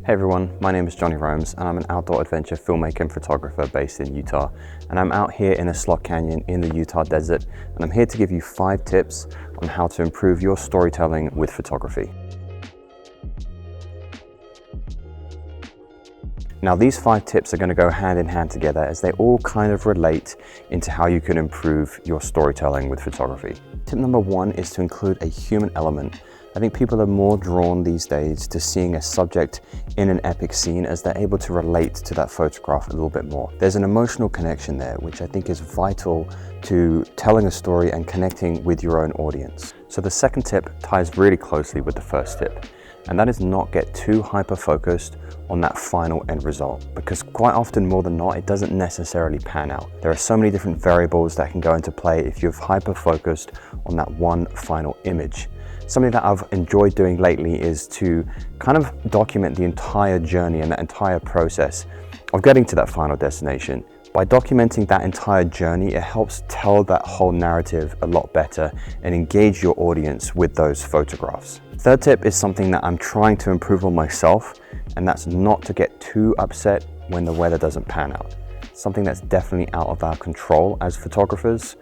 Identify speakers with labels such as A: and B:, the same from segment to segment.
A: Hey everyone, my name is Jonny Roams and I'm an outdoor adventure filmmaker and photographer based in Utah. And I'm out here in a slot canyon in the Utah desert, and I'm here to give you 5 tips on how to improve your storytelling with photography. Now these 5 tips are going to go hand in hand together as they all kind of relate into how you can improve your storytelling with photography. Tip number 1 is to include a human element. I think people are more drawn these days to seeing a subject in an epic scene as they're able to relate to that photograph a little bit more. There's an emotional connection there, which I think is vital to telling a story and connecting with your own audience. So the second tip ties really closely with the first tip, and that is not get too hyper-focused on that final end result, because quite often, more than not, it doesn't necessarily pan out. There are so many different variables that can go into play if you've hyper-focused on that one final image. Something that I've enjoyed doing lately is to kind of document the entire journey and that entire process of getting to that final destination. By documenting that entire journey, it helps tell that whole narrative a lot better and engage your audience with those photographs. Third tip is something that I'm trying to improve on myself, and that's not to get too upset when the weather doesn't pan out. Something that's definitely out of our control as photographers,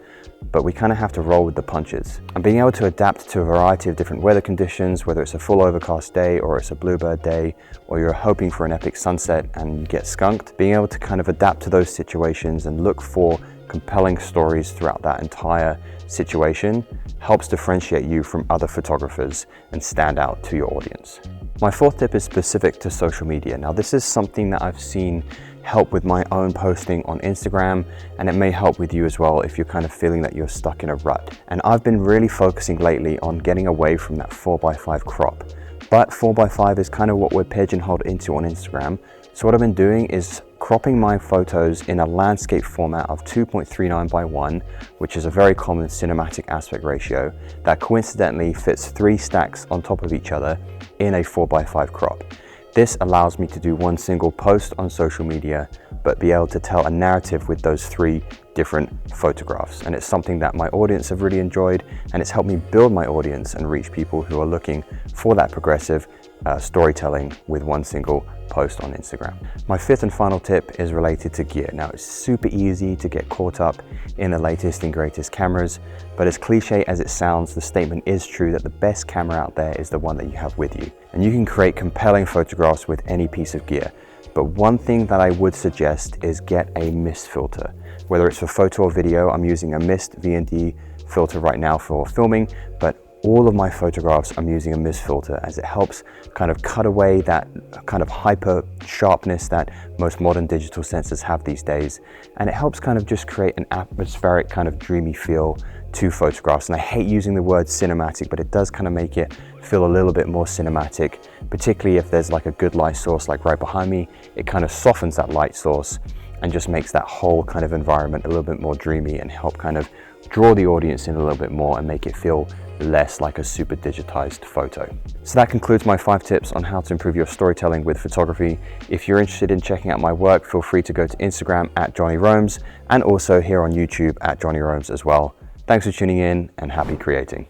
A: but we kind of have to roll with the punches. And being able to adapt to a variety of different weather conditions, whether it's a full overcast day or it's a bluebird day, or you're hoping for an epic sunset and you get skunked, being able to kind of adapt to those situations and look for compelling stories throughout that entire situation helps differentiate you from other photographers and stand out to your audience. My fourth tip is specific to social media. Now this is something that I've seen help with my own posting on Instagram, and it may help with you as well if you're kind of feeling that you're stuck in a rut. And I've been really focusing lately on getting away from that 4x5 crop. But 4x5 is kind of what we're pigeonholed into on Instagram. So what I've been doing is cropping my photos in a landscape format of 2.39 by 1, which is a very common cinematic aspect ratio that coincidentally fits 3 stacks on top of each other in a 4x5 crop. This allows me to do one single post on social media, but be able to tell a narrative with those 3 different photographs. And it's something that my audience have really enjoyed, and it's helped me build my audience and reach people who are looking for that progressive storytelling with one single post on Instagram. My 5th and final tip is related to gear. Now it's super easy to get caught up in the latest and greatest cameras, but as cliche as it sounds, the statement is true that the best camera out there is the one that you have with you. And you can create compelling photographs with any piece of gear. But one thing that I would suggest is get a mist filter. Whether it's for photo or video, I'm using a mist V&D filter right now for filming, but all of my photographs I'm using a mist filter as it helps kind of cut away that kind of hyper sharpness that most modern digital sensors have these days. And it helps kind of just create an atmospheric kind of dreamy feel to photographs. And I hate using the word cinematic, but it does kind of make it feel a little bit more cinematic, particularly if there's like a good light source like right behind me. It kind of softens that light source and just makes that whole kind of environment a little bit more dreamy and help kind of draw the audience in a little bit more and make it feel less like a super digitized photo. So that concludes my 5 tips on how to improve your storytelling with photography. If you're interested in checking out my work, feel free to go to Instagram at Jonny Roams and also here on YouTube at Jonny Roams as well. Thanks for tuning in and happy creating.